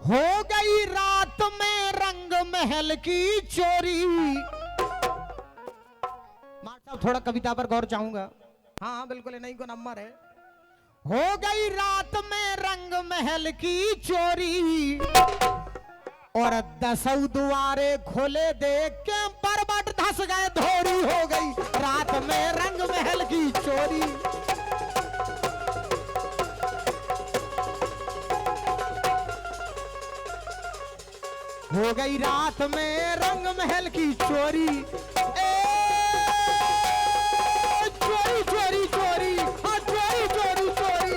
हो गई रात में रंग महल की चोरी। मार साहब थोड़ा कविता पर गौर चाहूंगा। हाँ बिल्कुल नहीं को नंबर है। हो गई रात में रंग महल की चोरी और 10 द्वारे खोले देख के परबट धस गए धोरी। हो गई रात में रंग महल की चोरी। हो गई रात में रंग महल की चोरी। चोरी चोरी चोरी, हाँ चोरी चोरी चोरी।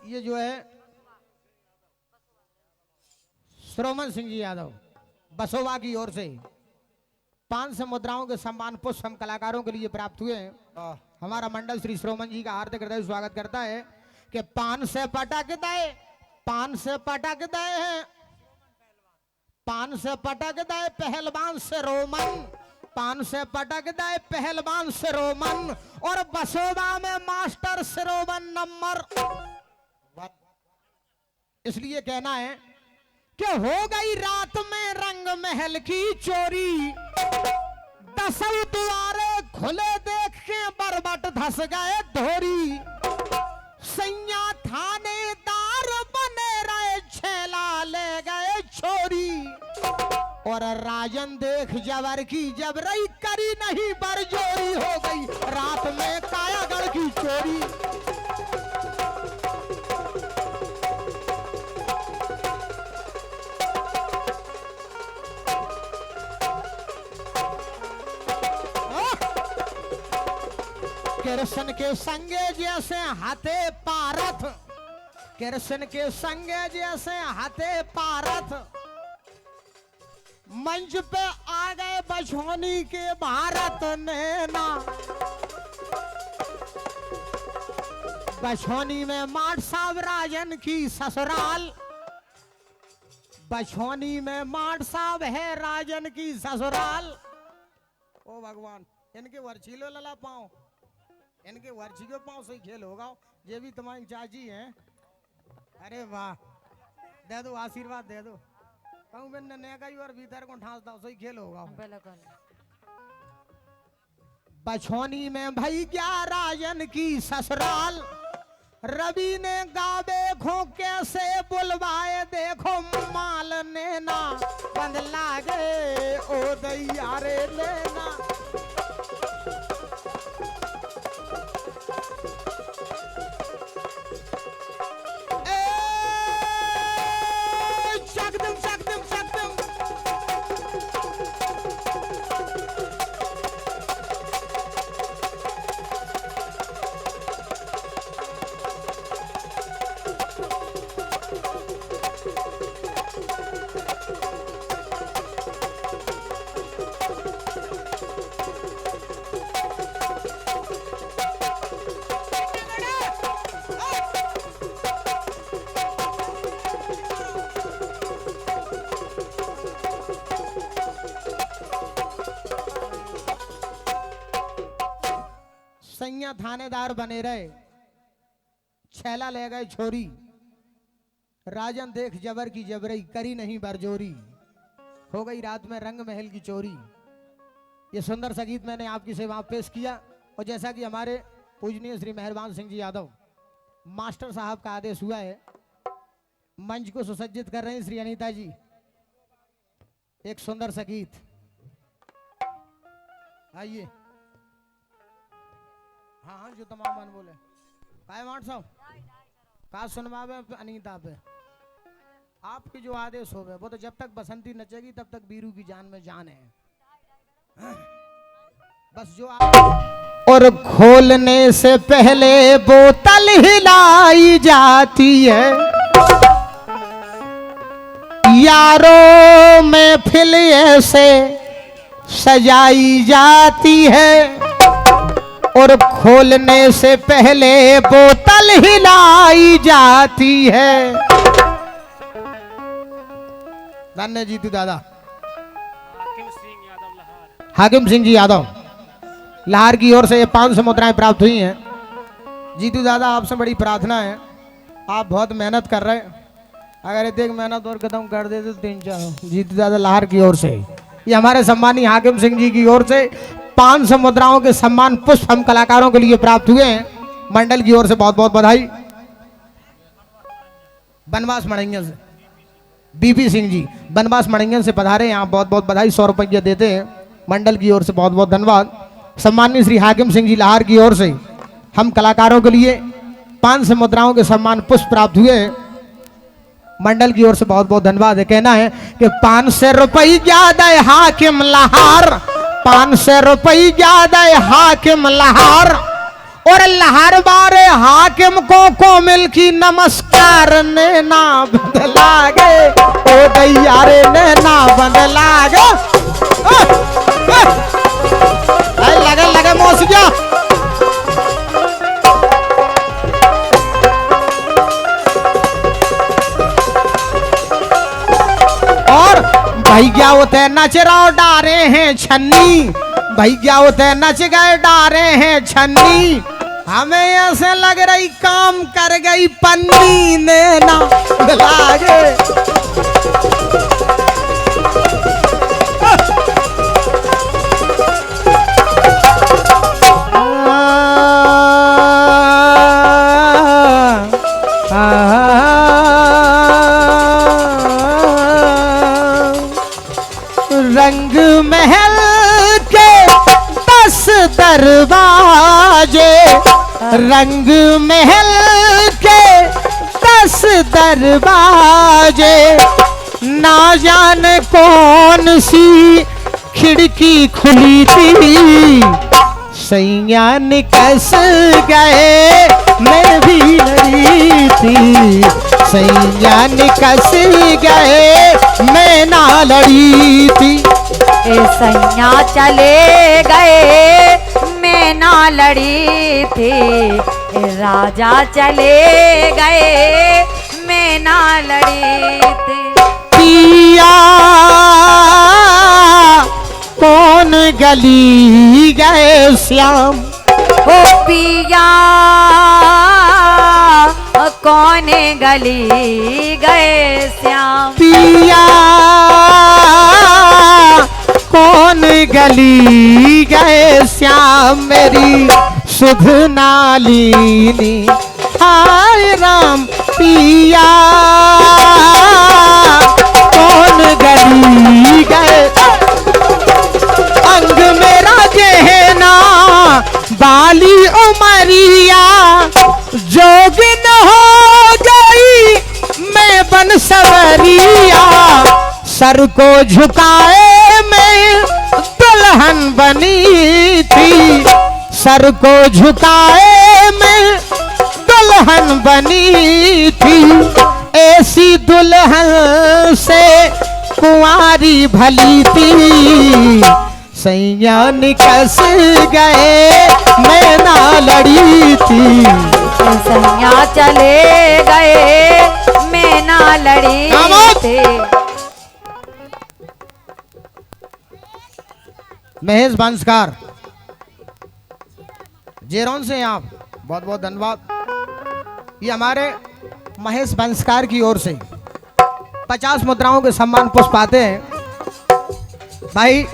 ये जो है श्रोमन सिंह जी यादव बसोवा की ओर से 500 मुद्राओं के सम्मान पुष्प हम कलाकारों के लिए प्राप्त हुए हैं। हमारा मंडल श्री श्रोमन जी का हार्दिक हृदय स्वागत करता है कि 500 पटक दे, 500 पटक दे हैं, 500 पटक दे पहलवान से रोमन, 500 पटक दे पहलवान से रोमन और बसोवा में मास्टर श्रोमन नंबर। इसलिए कहना है कि हो गई रात में रंग महल की चोरी। 10 द्वारे खुले देख के बरबट धस गए धोरी। सैया थानेदार बने रहे छेला ले गए छोरी। और राजन देख जबर की जबरई करी नहीं बरजोरी। हो गई रात में कायागढ़ की चोरी। कृष्ण के संगे जैसे हाथे पारथ, कृष्ण के संगे जैसे हाथे पारथ मंच पे आ गए बछौनी के भारत नैना। बछौनी में माट साहब राजन की ससुराल, बछौनी में माट साहब है राजन की ससुराल। ओ भगवान इनके वर्चीलो लला पाओ, इनके वर्ची के पाँव से खेल होगा। ये भी तुम्हारी चाची हैं। अरे वाह दे दो आशीर्वाद दे दो। कहूँ बिन ने गई और भीतर को ठास दो सही खेल होगा। बछौनी में भाई क्या राजन की ससुराल। रवि ने गावे खो कैसे बुलवाए देखो माल नेना। बंद लागे ओ दैया रे लेना। सैया थानेदार बने रहे छैला ले गए छोरी। राजन देख जबर की जबरई करी नहीं बरजोरी। हो गई रात में रंग महल की चोरी। ये सुंदर सा गीत मैंने आपकी सेवा पेश किया। और जैसा कि हमारे पूजनीय श्री मेहरबान सिंह जी यादव मास्टर साहब का आदेश हुआ है, मंच को सुसज्जित कर रहे हैं श्री अनीता जी। एक सुंदर सा गीत आइए। हाँ हाँ जो तमाम मन बोले काय मार साहब का सुनवावे अनीता पे आपके जो आदेश हो गए वो तो जब तक बसंती नचेगी तब तक बीरू की जान में जान है। बस जो और खोलने से पहले बोतल हिलाई जाती है। यारों में फिल ऐसे सजाई जाती है और खोलने से पहले बोतल हिलाई जाती है। धन्य जीतू दादा। हाकिम सिंह जी यादव लाहौर की ओर से ये 500 मुद्राएं प्राप्त हुई हैं। जीतू दादा आपसे बड़ी प्रार्थना है, आप बहुत मेहनत कर रहे हैं, अगर ये देख मेहनत और खत्म कर देते तो 3-4। जीतू दादा लाहौर की ओर से ये हमारे सम्मानी हाकिम सिंह जी की ओर से 500 मुद्राओं के सम्मान पुष्प हम कलाकारों के लिए प्राप्त हुए हैं। मंडल की ओर से बहुत बहुत बधाई। बनवास मड़ैया से बीपी सिंह जी बनवास मड़ैया से पधारे, यहाँ बहुत बहुत बधाई। 100 रुपये देते हैं मंडल की ओर से, बहुत बहुत धन्यवाद। सम्मानीय श्री हाकिम सिंह जी लाहौर की ओर से हम कलाकारों के लिए 500 मुद्राओं के सम्मान पुष्प प्राप्त हुए हैं। मंडल की ओर से बहुत बहुत धन्यवाद है। कहना है कि 500 रुपये ज्यादा हाकिम लाहौर, 500 रुपये ज्यादा हाकिम लाहौर, और लाहौर बारे हाकिम को मिल की नमस्कार ने ना बदला गे, ओ दैयारे ने ना बदला गे। लगे लगे मौसिया और भैया होते नच रहो डारे हैं छन्नी, भैया होते नच गए डारे हैं छन्नी, हमें ऐसे लग रही काम कर गई पन्नी ने ना लागे। रंग महल के 10 दरवाजे, रंग महल के 10 दरवाजे, ना जाने कौन सी खिड़की खुली थी, सैया निकस गए मैं भी लड़ी थी, सैया निकस गए मैं ना लड़ी थी। सैया चले गए मैं ना लड़ी थी, राजा चले गए मैं ना लड़ी थी। पिया कौन गली गए श्याम, ओ पिया कौन गली गए श्याम, पिया कौन गली गए श्याम, मेरी सुध नालिनी हाय राम, पिया कौन गली गए। अंग मेरा जहना बाली उमरिया, जोगिन हो गई मैं बन सवरिया, सर को झुकाए मैं दुल्हन बनी थी, सर को झुकाए मैं दुल्हन बनी थी, ऐसी दुल्हन से कुंवारी भली थी, सैया निकस गए मैं ना लड़ी थी, सैया चले गए मैं ना लड़ी थी। महेश बंसकार जेरोन से आप बहुत बहुत धन्यवाद। ये हमारे महेश बंसकार की ओर से 50 मुद्राओं के सम्मान पुष्प आते हैं। भाई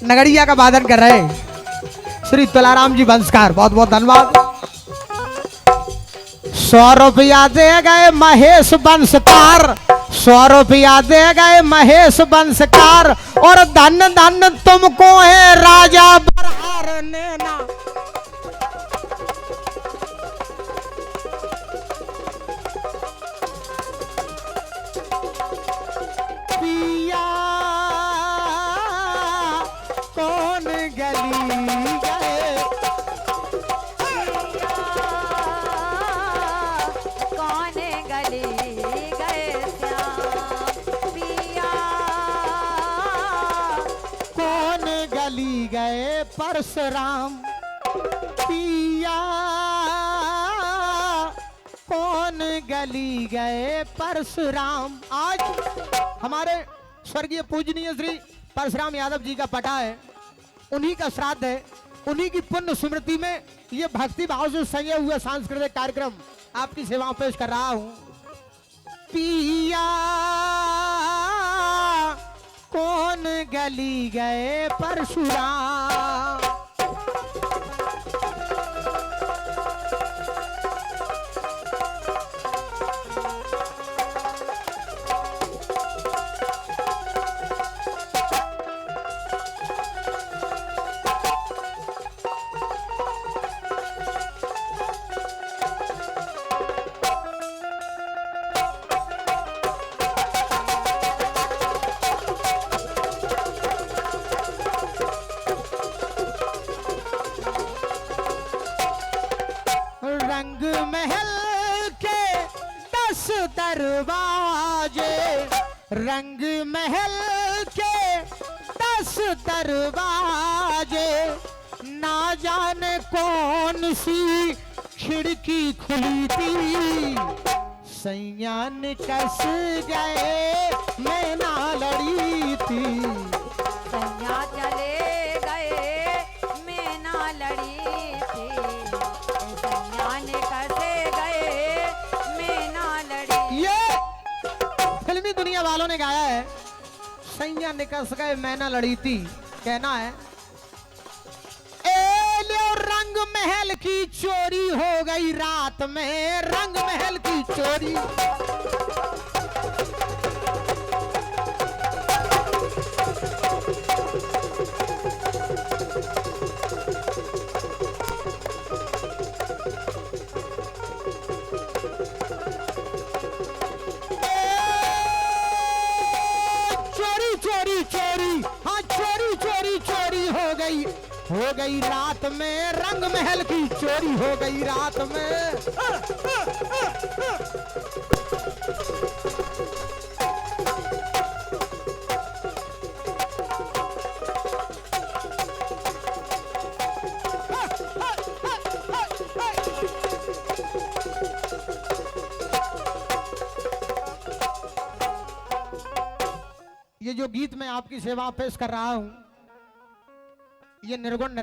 नगड़िया का वादन कर रहे हैं श्री तुलाराम जी बंसकार, बहुत बहुत धन्यवाद। 100 रुपया दे गए महेश बंसकार, 100 रुपया दे गए महेश बंसकार, और धन धन तुमको है राजा बरहार ने ना। पिया कौन गली गए, कौन गली गए श्याम, पिया गली गए परशुराम, पिया कौन गली गए परशुराम। आज हमारे स्वर्गीय पूजनीय श्री परशुराम यादव जी का पटा है, उन्हीं का श्राद्ध है, उन्हीं की पुण्य स्मृति में ये भक्ति भाव से संजय हुए सांस्कृतिक कार्यक्रम आपकी सेवाओं पेश कर रहा हूं। पिया कौन गली गए परशुराम। रंग महल के 10 दरवाजे, रंग महल के 10 दरवाजे, ना जाने कौन सी खिड़की खुली थी, सैयान कस गए मैं ना लड़ी थी। सैया चले गए मैं ना लड़ी थी, सैया ने कैसे गए मैं ना लड़ी। ये फिल्मी दुनिया वालों ने गाया है, सैया निकस गए मैं ना लड़ी थी। कहना है रंग महल की चोरी हो गई रात में, रंग महल की चोरी। चोरी चोरी चोरी, हाँ चोरी चोरी चोरी हो गई रात में, रंग महल की चोरी हो गई रात में। ये जो गीत मैं आपकी सेवा पेश कर रहा हूं, ये निर्गुण